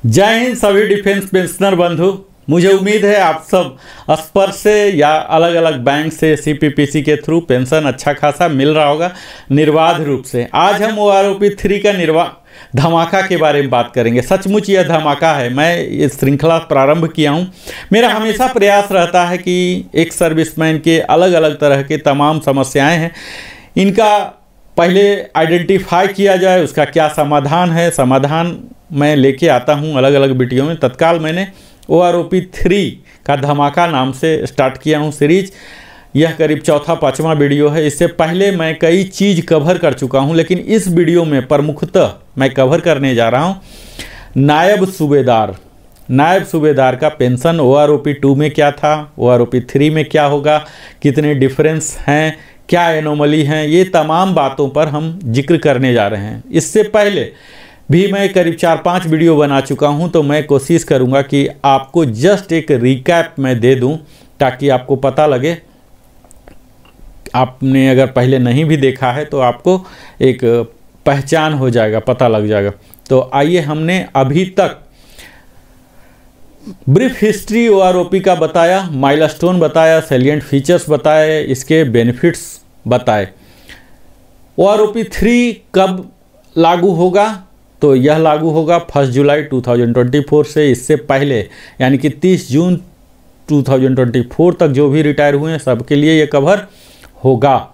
जय हिंद सभी defence pensioner बंधु। मुझे उम्मीद है आप सब स्पर्श से या अलग अलग बैंक से सीपीपीसी के थ्रू पेंशन अच्छा खासा मिल रहा होगा निर्बाध रूप से। आज हम OROP 3 का धमाका के बारे में बात करेंगे। सचमुच यह धमाका है। मैं ये श्रृंखला प्रारंभ किया हूँ। मेरा हमेशा प्रयास रहता है कि एक सर्विसमैन के अलग अलग तरह के तमाम समस्याएं हैं, इनका पहले आइडेंटिफाई किया जाए, उसका क्या समाधान है। समाधान मैं लेके आता हूँ अलग अलग वीडियो में। तत्काल मैंने OROP 3 का धमाका नाम से स्टार्ट किया हूँ सीरीज। यह करीब चौथा पाँचवा वीडियो है। इससे पहले मैं कई चीज़ कवर कर चुका हूँ, लेकिन इस वीडियो में प्रमुखतः मैं कवर करने जा रहा हूँ नायब सूबेदार का पेंशन। OROP 2 में क्या था, OROP 3 में क्या होगा, कितने डिफरेंस हैं, क्या एनोमली हैं, ये तमाम बातों पर हम जिक्र करने जा रहे हैं। इससे पहले भी मैं करीब 4-5 वीडियो बना चुका हूं, तो मैं कोशिश करूंगा कि आपको जस्ट एक रिकैप मैं दे दूं ताकि आपको पता लगे। आपने अगर पहले नहीं भी देखा है तो आपको एक पहचान हो जाएगा, पता लग जाएगा। तो आइए, हमने अभी तक ब्रीफ हिस्ट्री OROP का बताया, माइलस्टोन बताया, सैलिएंट फीचर्स बताए, इसके बेनिफिट्स बताए। OROP 3 कब लागू होगा, तो यह लागू होगा 1 जुलाई 2024 से। इससे पहले यानी कि 30 जून 2024 तक जो भी रिटायर हुए हैं सबके लिए ये कवर होगा।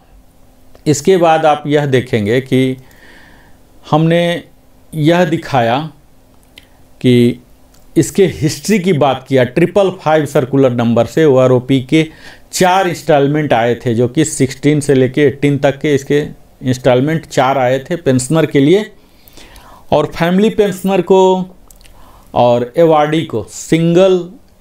इसके बाद आप यह देखेंगे कि हमने यह दिखाया कि इसके हिस्ट्री की बात किया। 555 सर्कुलर नंबर से OROP के 4 इंस्टॉलमेंट आए थे, जो कि 16 से लेके 18 तक के इसके इंस्टॉलमेंट 4 आए थे पेंशनर के लिए। और फैमिली पेंशनर को और एवार्डी को सिंगल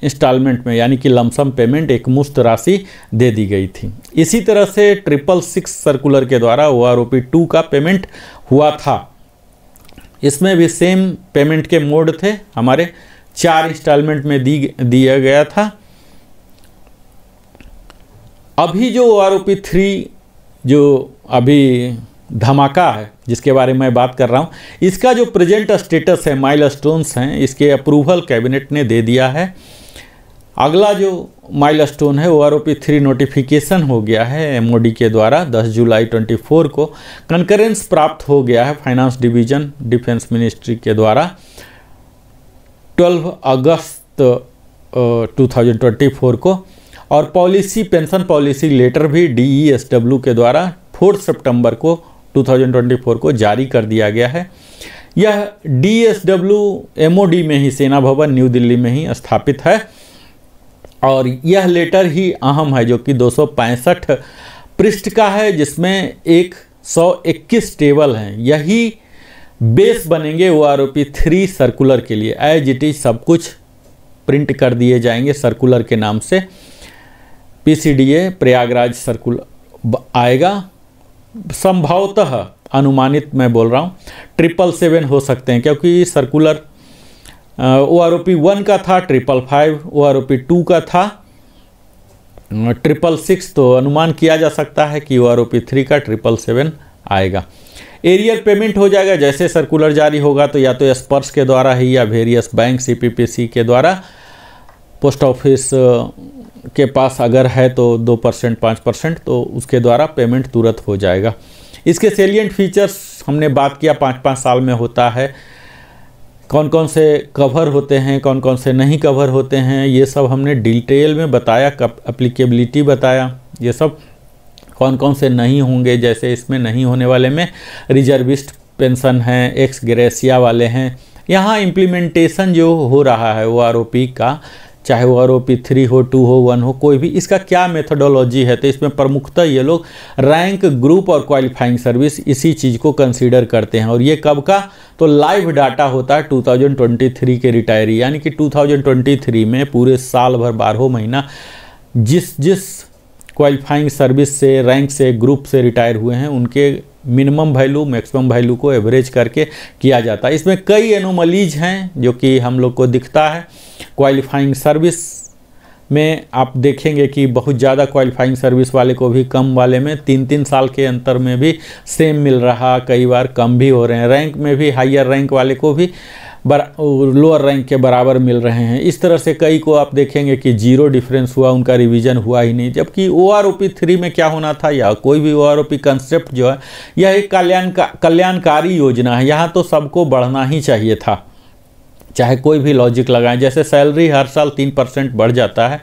इंस्टॉलमेंट में यानी कि लमसम पेमेंट एक मुश्त राशि दे दी गई थी। इसी तरह से 666 सर्कुलर के द्वारा OROP 2 का पेमेंट हुआ था। इसमें भी सेम पेमेंट के मोड थे, हमारे 4 इंस्टॉलमेंट में दिया गया था। अभी जो OROP 3 जो अभी धमाका है जिसके बारे में मैं बात कर रहा हूँ, इसका जो प्रेजेंट स्टेटस है, माइलस्टोन्स हैं, इसके अप्रूवल कैबिनेट ने दे दिया है। अगला जो माइलस्टोन है OROP 3 नोटिफिकेशन हो गया है MOD के द्वारा 10 जुलाई 24 को। कंकरेंस प्राप्त हो गया है फाइनेंस डिवीजन डिफेंस मिनिस्ट्री के द्वारा 12 अगस्त 2024 को। और पॉलिसी पेंशन पॉलिसी लेटर भी DESW के द्वारा 4 सितंबर को 2024 को जारी कर दिया गया है। यह DSW MOD में ही, सेना भवन न्यू दिल्ली में ही स्थापित है। और यह लेटर ही अहम है, जो कि 265 पृष्ठ का है, जिसमें 121 टेबल हैं। यही बेस बनेंगे OROP 3 सर्कुलर के लिए। एज इट इज सब कुछ प्रिंट कर दिए जाएंगे सर्कुलर के नाम से। PCDA प्रयागराज सर्कुलर आएगा। संभवतः अनुमानित मैं बोल रहा हूँ 777 हो सकते हैं, क्योंकि सर्कुलर OROP 1 का था 555, OROP 2 का था 666, तो अनुमान किया जा सकता है कि OROP 3 का 777 आएगा। एरियर पेमेंट हो जाएगा। जैसे सर्कुलर जारी होगा तो या तो स्पर्श के द्वारा ही या वेरियस बैंक CPPC के द्वारा, पोस्ट ऑफिस के पास अगर है तो 2% 5%, तो उसके द्वारा पेमेंट तुरंत हो जाएगा। इसके सैलिएंट फीचर्स हमने बात किया, 5-5 साल में होता है, कौन कौन से कवर होते हैं, कौन कौन से नहीं कवर होते हैं, ये सब हमने डिटेल में बताया। एप्लीकेबिलिटी बताया, ये सब कौन कौन से नहीं होंगे। जैसे इसमें नहीं होने वाले में रिजर्विस्ट पेंशन हैं, एक्स ग्रेसिया वाले हैं। यहाँ इम्प्लीमेंटेशन जो हो रहा है OROP का, चाहे OROP 3 हो, 2 हो, 1 हो, कोई भी, इसका क्या मेथोडोलॉजी है, तो इसमें प्रमुखतः ये लोग रैंक, ग्रुप और क्वालिफाइंग सर्विस इसी चीज़ को कंसीडर करते हैं। और ये कब का, तो लाइव डाटा होता है 2023 के रिटायरी, यानी कि 2023 में पूरे साल भर 12 महीना जिस क्वालिफाइंग सर्विस से, रैंक से, ग्रुप से रिटायर हुए हैं, उनके मिनिमम वैल्यू मैक्सिमम वैल्यू को एवरेज करके किया जाता है। इसमें कई एनोमलीज हैं जो कि हम लोग को दिखता है। क्वालिफाइंग सर्विस में आप देखेंगे कि बहुत ज़्यादा क्वालिफाइंग सर्विस वाले को भी कम वाले में 3-3 साल के अंतर में भी सेम मिल रहा, कई बार कम भी हो रहे हैं। रैंक में भी हायर रैंक वाले को भी लोअर रैंक के बराबर मिल रहे हैं। इस तरह से कई को आप देखेंगे कि जीरो डिफरेंस हुआ, उनका रिवीजन हुआ ही नहीं। जबकि OROP 3 में क्या होना था, या कोई भी OROP कंसेप्ट जो है यह एक कल्याणकारी योजना है। यहाँ तो सबको बढ़ना ही चाहिए था, चाहे कोई भी लॉजिक लगाएं। जैसे सैलरी हर साल 3% बढ़ जाता है,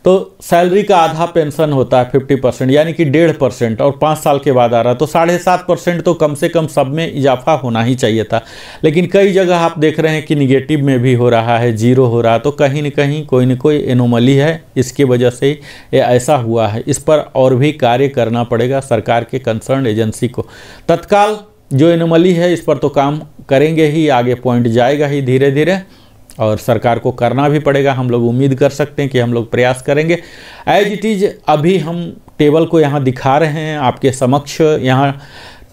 तो सैलरी का आधा पेंशन होता है 50%, यानी कि 1.5%, और 5 साल के बाद आ रहा, तो 7.5% तो कम से कम सब में इजाफा होना ही चाहिए था। लेकिन कई जगह आप देख रहे हैं कि निगेटिव में भी हो रहा है, जीरो हो रहा है। तो कहीं न कहीं कोई न कोई एनोमली है, इसकी वजह से ये ऐसा हुआ है। इस पर और भी कार्य करना पड़ेगा सरकार के कंसर्न एजेंसी को। तत्काल जो एनोमली है इस पर तो काम करेंगे ही, आगे पॉइंट जाएगा ही धीरे धीरे, और सरकार को करना भी पड़ेगा। हम लोग उम्मीद कर सकते हैं कि हम लोग प्रयास करेंगे। एज इट इज़ अभी हम टेबल को यहाँ दिखा रहे हैं आपके समक्ष। यहाँ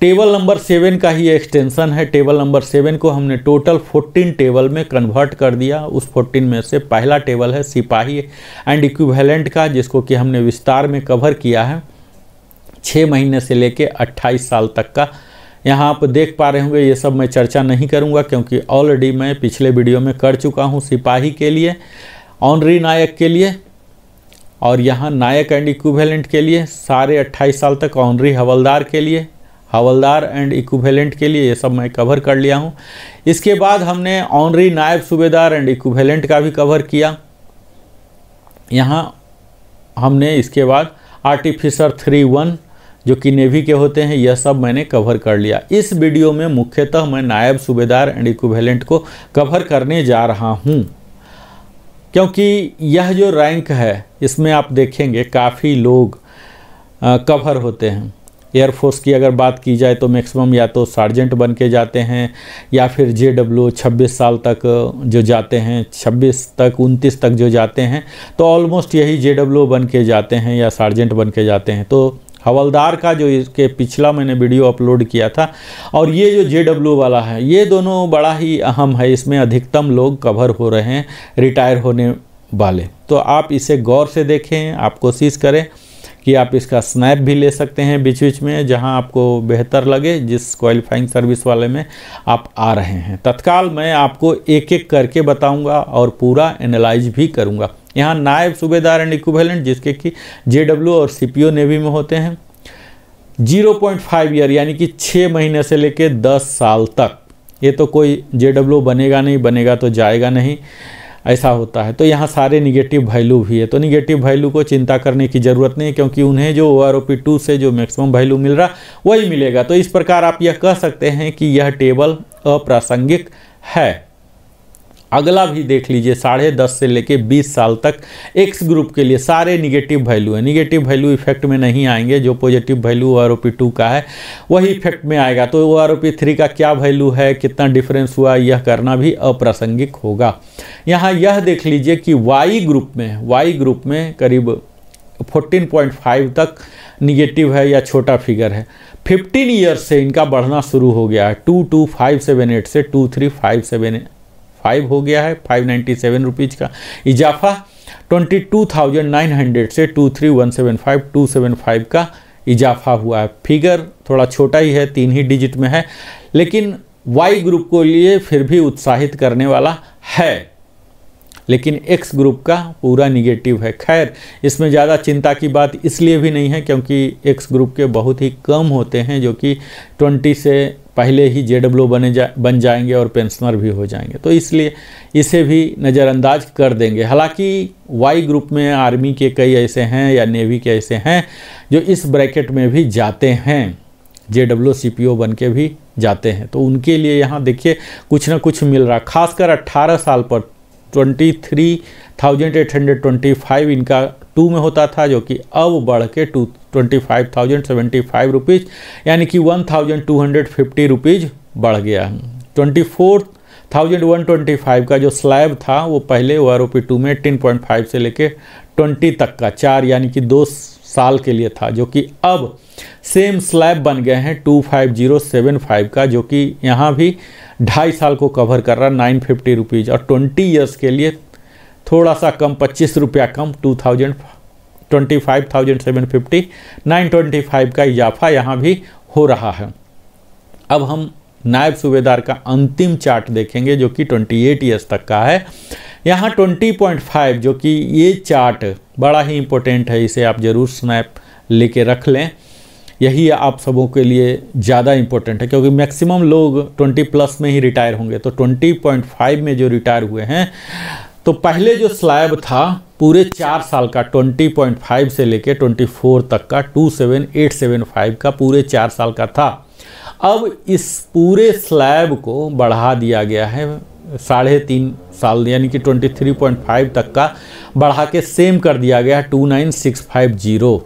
टेबल नंबर 7 का ही एक्सटेंशन है। टेबल नंबर 7 को हमने टोटल 14 टेबल में कन्वर्ट कर दिया। उस 14 में से पहला टेबल है सिपाही एंड इक्विवेलेंट का, जिसको कि हमने विस्तार में कवर किया है 6 महीने से लेके 28 साल तक का। यहाँ आप देख पा रहे होंगे, ये सब मैं चर्चा नहीं करूँगा क्योंकि ऑलरेडी मैं पिछले वीडियो में कर चुका हूँ। सिपाही के लिए, ऑनरी नायक के लिए, और यहाँ नायक एंड इक्विवेलेंट के लिए सारे 28 साल तक, ऑनरी हवलदार के लिए, हवलदार एंड इक्विवेलेंट के लिए, ये सब मैं कवर कर लिया हूँ। इसके बाद हमने ऑनरी नायब सूबेदार एंड इक्विवेलेंट का भी कवर किया। यहाँ हमने इसके बाद आर्टिफिसर 3-1 जो कि नेवी के होते हैं, यह सब मैंने कवर कर लिया। इस वीडियो में मुख्यतः मैं नायब सूबेदार एंड इक्विवेलेंट को कवर करने जा रहा हूं, क्योंकि यह जो रैंक है इसमें आप देखेंगे काफ़ी लोग कवर होते हैं। एयरफोर्स की अगर बात की जाए तो मैक्सिमम या तो सार्जेंट बन के जाते हैं, या फिर JW 26 साल तक जो जाते हैं, 26 तक 29 तक जो जाते हैं, तो ऑलमोस्ट यही JW बन के जाते हैं या सार्जेंट बन के जाते हैं। तो हवलदार का जो इसके पिछला मैंने वीडियो अपलोड किया था, और ये जो JW वाला है, ये दोनों बड़ा ही अहम है। इसमें अधिकतम लोग कवर हो रहे हैं रिटायर होने वाले। तो आप इसे गौर से देखें, आप कोशिश करें कि आप इसका स्नैप भी ले सकते हैं बीच बीच में, जहां आपको बेहतर लगे, जिस क्वालिफाइंग सर्विस वाले में आप आ रहे हैं। तत्काल मैं आपको एक एक करके बताऊंगा और पूरा एनालाइज भी करूंगा। यहाँ नायब सूबेदार एंड इक्विवेलेंट, जिसके कि JW और CPO नेवी में होते हैं, 0.5 ईयर यानी कि 6 महीने से लेके 10 साल तक। ये तो कोई JW बनेगा नहीं, बनेगा तो जाएगा नहीं, ऐसा होता है। तो यहाँ सारे निगेटिव वैल्यू भी है, तो निगेटिव वैल्यू को चिंता करने की ज़रूरत नहीं, क्योंकि उन्हें जो OROP 2 से जो मैक्सिमम वैल्यू मिल रहा वही मिलेगा। तो इस प्रकार आप यह कह सकते हैं कि यह टेबल अप्रासंगिक है। अगला भी देख लीजिए, 10.5 से लेके 20 साल तक एक्स ग्रुप के लिए सारे निगेटिव वैल्यू है। निगेटिव वैल्यू इफेक्ट में नहीं आएंगे, जो पॉजिटिव वैल्यू OROP 2 का है वही इफेक्ट में आएगा। तो OROP 3 का क्या वैल्यू है, कितना डिफरेंस हुआ, यह करना भी अप्रासंगिक होगा। यहाँ यह देख लीजिए कि वाई ग्रुप में करीब 14.5 तक निगेटिव है या छोटा फिगर है। 15 ईयर्स से इनका बढ़ना शुरू हो गया है। 22578 से 23575 हो गया है, 597 रुपीज़ का इजाफा। 22,900 से 23,175 275 का इजाफा हुआ है। फिगर थोड़ा छोटा ही है, 3 ही डिजिट में है, लेकिन वाई ग्रुप को लिए फिर भी उत्साहित करने वाला है। लेकिन एक्स ग्रुप का पूरा निगेटिव है। खैर, इसमें ज़्यादा चिंता की बात इसलिए भी नहीं है क्योंकि एक्स ग्रुप के बहुत ही कम होते हैं जो कि 20 से पहले ही JW बन जाएंगे और पेंशनर भी हो जाएंगे, तो इसलिए इसे भी नज़रअंदाज कर देंगे। हालांकि वाई ग्रुप में आर्मी के कई ऐसे हैं या नेवी के ऐसे हैं जो इस ब्रैकेट में भी जाते हैं, JW CPO बन के भी जाते हैं, तो उनके लिए यहाँ देखिए कुछ ना कुछ मिल रहा। खासकर 18 साल पर 23,825 इनका 2 में होता था, जो कि अब बढ़ के 25,075 रुपीज़ यानी कि 1,250 रुपीज़ बढ़ गया। 24,125 का जो स्लैब था वो पहले OROP 2 में 18.5 से लेके 20 तक का 4 यानी कि 2 साल के लिए था, जो कि अब सेम स्लैब बन गए हैं 25,075 का, जो कि यहाँ भी 2.5 साल को कवर कर रहा 950 रुपीज़, और 20 ईयर्स के लिए थोड़ा सा कम 25 रुपया कम 25,750 925 का इजाफा यहाँ भी हो रहा है। अब हम नायब सूबेदार का अंतिम चार्ट देखेंगे जो कि 28 ईयर्स तक का है। यहाँ 20.5 जो कि ये चार्ट बड़ा ही इम्पोर्टेंट है, इसे आप ज़रूर स्नैप लेके रख लें। यही आप सबों के लिए ज़्यादा इम्पोर्टेंट है क्योंकि मैक्सिमम लोग 20 प्लस में ही रिटायर होंगे। तो 20.5 में जो रिटायर हुए हैं, तो पहले जो स्लैब था पूरे 4 साल का 20.5 से लेके 24 तक का 27875 का पूरे 4 साल का था। अब इस पूरे स्लैब को बढ़ा दिया गया है 3.5 साल यानी कि 23.5 तक का बढ़ा के सेम कर दिया गया है 29650।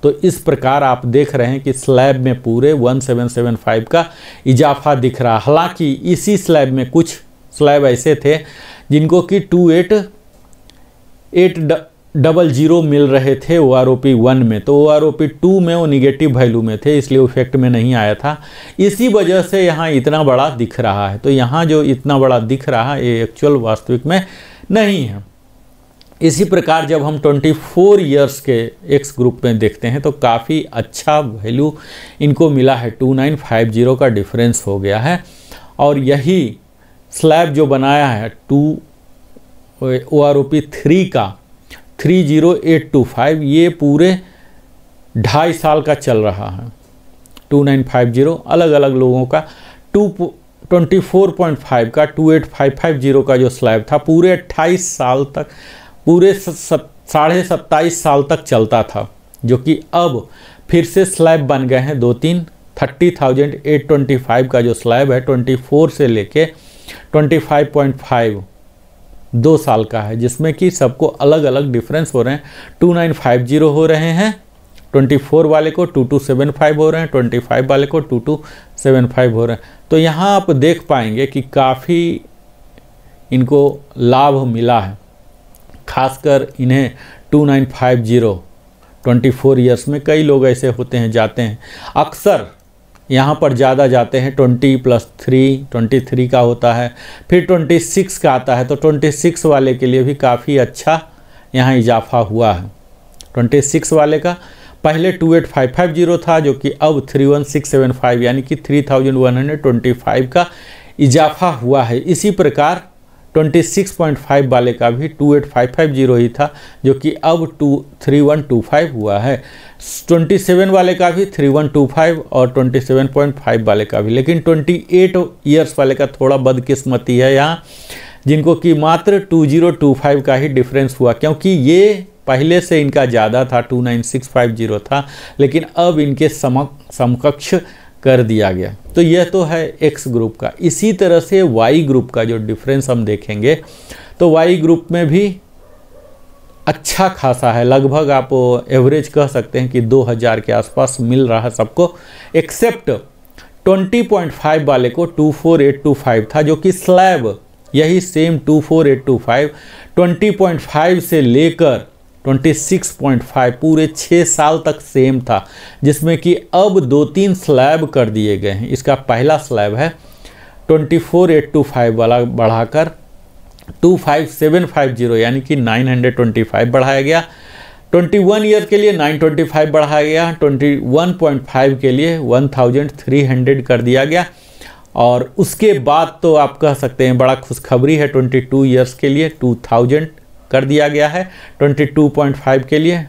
तो इस प्रकार आप देख रहे हैं कि स्लैब में पूरे 1775 का इजाफा दिख रहा। हालांकि इसी स्लैब में कुछ स्लैब ऐसे थे जिनको कि 28800 मिल रहे थे OROP 1 में, तो OROP 2 में वो निगेटिव वैल्यू में थे, इसलिए इफेक्ट में नहीं आया था। इसी वजह से यहाँ इतना बड़ा दिख रहा है। तो यहाँ जो इतना बड़ा दिख रहा है ये एक्चुअल वास्तविक में नहीं है। इसी प्रकार जब हम 24 इयर्स के एक्स ग्रुप में देखते हैं तो काफ़ी अच्छा वैल्यू इनको मिला है, 2950 का डिफरेंस हो गया है। और यही स्लैब जो बनाया है OROP 3 का 30825 ये पूरे 2.5 साल का चल रहा है। 2950 अलग अलग लोगों का 24.5 का 28550 का जो स्लैब था पूरे 28 साल तक, पूरे 27.5 साल तक चलता था, जो कि अब फिर से स्लैब बन गए हैं 2-3। 30,825 का जो स्लैब है 24 से लेके 25.5 2 साल का है, जिसमें कि सबको अलग अलग डिफरेंस हो रहे हैं। 2950 हो रहे हैं 24 वाले को, 2275 हो रहे हैं 25 वाले को, 2275 हो रहे हैं। तो यहाँ आप देख पाएंगे कि काफ़ी इनको लाभ मिला है, खासकर इन्हें 2950 24 इयर्स में। कई लोग ऐसे होते हैं जाते हैं, अक्सर यहाँ पर ज़्यादा जाते हैं 20+3 23 का होता है, फिर 26 का आता है। तो 26 वाले के लिए भी काफ़ी अच्छा यहाँ इजाफा हुआ है। 26 वाले का पहले 28550 था जो कि अब 31675 यानी कि 3125 का इजाफा हुआ है। इसी प्रकार 26.5 वाले का भी 28550 ही था जो कि अब 3125 हुआ है। 27 वाले का भी 3125 और 27.5 वाले का भी। लेकिन 28 इयर्स वाले का थोड़ा बदकिस्मती है यहाँ, जिनको कि मात्र 2025 का ही डिफरेंस हुआ, क्योंकि ये पहले से इनका ज़्यादा था 29650 था, लेकिन अब इनके समकक्ष कर दिया गया। तो यह तो है एक्स ग्रुप का। इसी तरह से वाई ग्रुप का जो डिफरेंस हम देखेंगे तो वाई ग्रुप में भी अच्छा खासा है, लगभग आप एवरेज कह सकते हैं कि 2000 के आसपास मिल रहा है सबको, एक्सेप्ट 20.5 वाले को 24825 था जो कि स्लैब यही सेम 24825 20.5 से लेकर 26.5 पूरे 6 साल तक सेम था, जिसमें कि अब 2-3 स्लैब कर दिए गए हैं। इसका पहला स्लैब है 24825 वाला बढ़ाकर 25750 यानी कि 925 बढ़ाया गया। 21 ईयर के लिए 925 बढ़ाया गया, 21.5 के लिए 1300 कर दिया गया। और उसके बाद तो आप कह सकते हैं बड़ा खुशखबरी है, 22 ईयर्स के लिए 2000 कर दिया गया है, 22.5 के लिए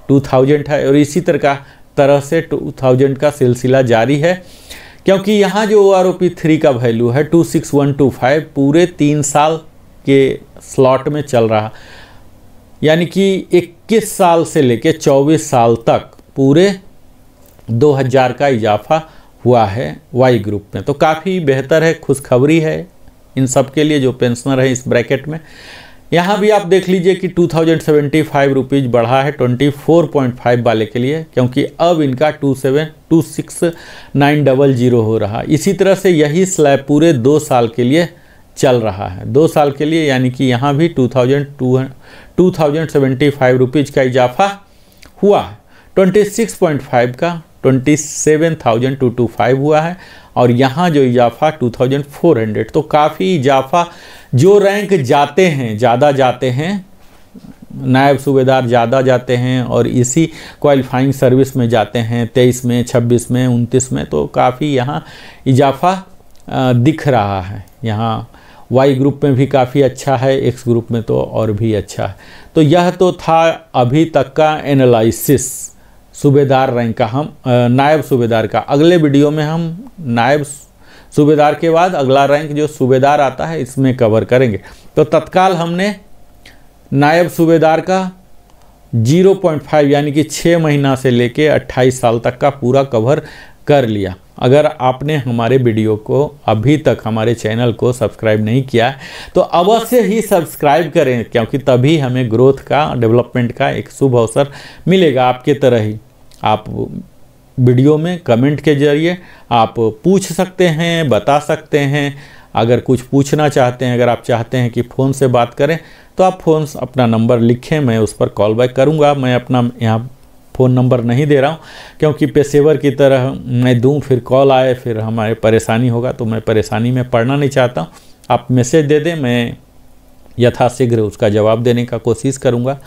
2000 है। और इसी तरह से 2000 का सिलसिला जारी है, क्योंकि यहाँ जो OROP 3 का वैल्यू है 26125 पूरे 3 साल के स्लॉट में चल रहा, यानी कि 21 साल से लेके 24 साल तक पूरे 2000 का इजाफा हुआ है वाई ग्रुप में। तो काफ़ी बेहतर है, खुशखबरी है इन सब के लिए जो पेंशनर है इस ब्रैकेट में। यहाँ भी आप देख लीजिए कि 2075 रुपीज़ बढ़ा है 24.5 वाले के लिए, क्योंकि अब इनका 26900 हो रहा। इसी तरह से यही स्लैब पूरे 2 साल के लिए चल रहा है, 2 साल के लिए, यानी कि यहाँ भी 2075 रुपीज़ का इजाफा हुआ है। 26.5 का 27,225 हुआ है, और यहाँ जो इजाफा 2400। तो काफ़ी इजाफा, जो रैंक जाते हैं ज़्यादा जाते हैं नायब सूबेदार ज़्यादा जाते हैं और इसी क्वालिफाइंग सर्विस में जाते हैं 23 में, 26 में, 29 में, तो काफ़ी यहाँ इजाफा दिख रहा है। यहाँ वाई ग्रुप में भी काफ़ी अच्छा है, एक्स ग्रुप में तो और भी अच्छा है। तो यह तो था अभी तक का एनालिसिस सूबेदार रैंक का। हम नायब सूबेदार का अगले वीडियो में हम नायब सूबेदार के बाद अगला रैंक जो सूबेदार आता है इसमें कवर करेंगे। तो तत्काल हमने नायब सूबेदार का 0.5 यानी कि 6 महीना से लेके 28 साल तक का पूरा कवर कर लिया। अगर आपने हमारे वीडियो को अभी तक हमारे चैनल को सब्सक्राइब नहीं किया है तो अवश्य ही सब्सक्राइब करें, क्योंकि तभी हमें ग्रोथ का, डेवलपमेंट का एक शुभ अवसर मिलेगा। आपके तरह ही आप वीडियो में कमेंट के जरिए आप पूछ सकते हैं, बता सकते हैं। अगर कुछ पूछना चाहते हैं, अगर आप चाहते हैं कि फ़ोन से बात करें तो आप फ़ोन अपना नंबर लिखें, मैं उस पर कॉल बैक करूँगा। मैं अपना यहाँ फ़ोन नंबर नहीं दे रहा हूँ, क्योंकि पेशेवर की तरह मैं दूँ फिर कॉल आए फिर हमारे परेशानी होगा, तो मैं परेशानी में पड़ना नहीं चाहता हूँ। आप मैसेज दे दें, मैं यथाशीघ्र उसका जवाब देने का कोशिश करूँगा।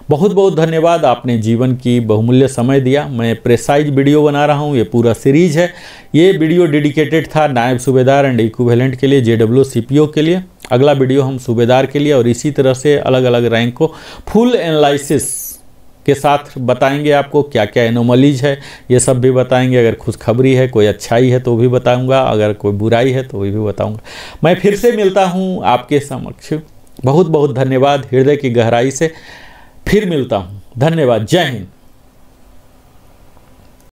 बहुत बहुत धन्यवाद, आपने जीवन की बहुमूल्य समय दिया। मैं प्रेसाइज वीडियो बना रहा हूँ, ये पूरा सीरीज है। ये वीडियो डेडिकेटेड था नायब सूबेदार एंड इक्विवेलेंट के लिए, JW CPO के लिए। अगला वीडियो हम सूबेदार के लिए और इसी तरह से अलग अलग रैंक को फुल एनालिसिस के साथ बताएंगे। आपको क्या क्या एनोमलीज है ये सब भी बताएंगे। अगर खुशखबरी है, कोई अच्छाई है तो भी बताऊंगा, अगर कोई बुराई है तो भी बताऊंगा। मैं फिर से मिलता हूं आपके समक्ष। बहुत बहुत धन्यवाद, हृदय की गहराई से फिर मिलता हूं। धन्यवाद, जय हिंद।